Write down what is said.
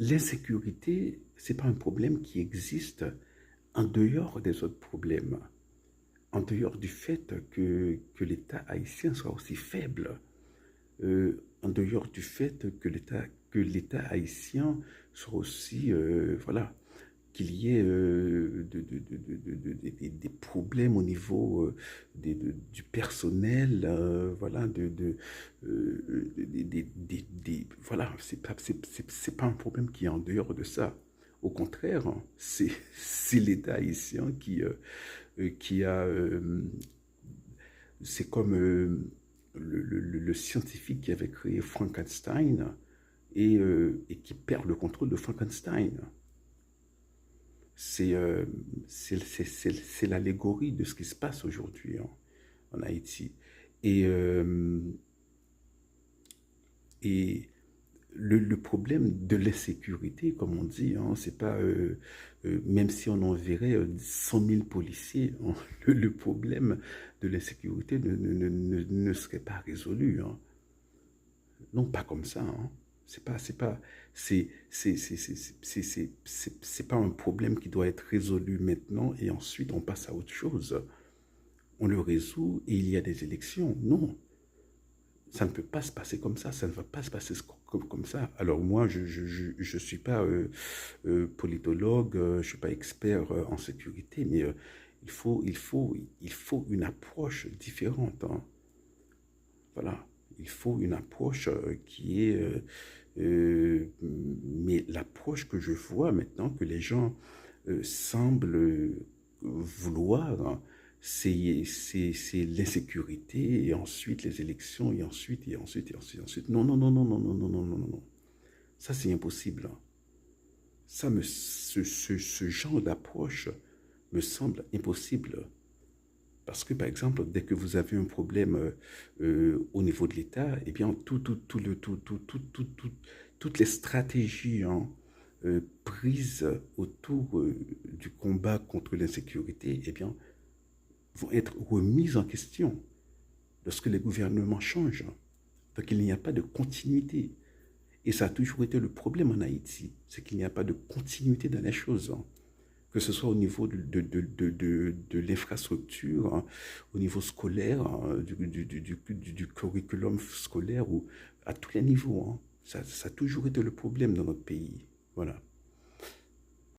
l'insécurité, ce n'est pas un problème qui existe en dehors des autres problèmes, en dehors du fait que l'État haïtien soit aussi faible, en dehors du fait que l'État haïtien soit aussi, voilà, qu'il y ait des problèmes au niveau du personnel, voilà, voilà, c'est pas un problème qui est en dehors de ça. Au contraire, hein, c'est l'État haïtien qui a, c'est comme le scientifique qui avait créé Frankenstein et qui perd le contrôle de Frankenstein. C'est c'est l'allégorie de ce qui se passe aujourd'hui, hein, en Haïti. Et, et le problème de l'insécurité, comme on dit, hein, c'est pas, même si on enverrait 100 000 policiers, hein, le problème de l'insécurité ne serait pas résolu, hein. Non, pas comme ça, hein. C'est pas un problème qui doit être résolu maintenant et ensuite on passe à autre chose. On le résout et il y a des élections. Non, ça ne peut pas se passer comme ça ne va pas se passer comme ça. Alors moi, je suis pas politologue, je suis pas expert en sécurité, mais il faut une approche différente, hein. Voilà, il faut une approche qui est... mais l'approche que je vois maintenant, que les gens semblent vouloir, hein, c'est l'insécurité, et ensuite les élections, et ensuite, et ensuite, et ensuite, et ensuite. Non, non, non, non, non, non, non, non, non, non, non. Ça, c'est impossible, hein. Ce genre d'approche me semble impossible. Parce que, par exemple, dès que vous avez un problème au niveau de l'État, eh bien, toutes les stratégies, hein, prises autour du combat contre l'insécurité, eh bien, vont être remises en question lorsque les gouvernements changent. Donc, il n'y a pas de continuité. Et ça a toujours été le problème en Haïti, c'est qu'il n'y a pas de continuité dans les choses, hein, que ce soit au niveau de l'infrastructure, hein, au niveau scolaire, hein, du curriculum scolaire, ou à tous les niveaux, hein. Ça a toujours été le problème dans notre pays. Voilà.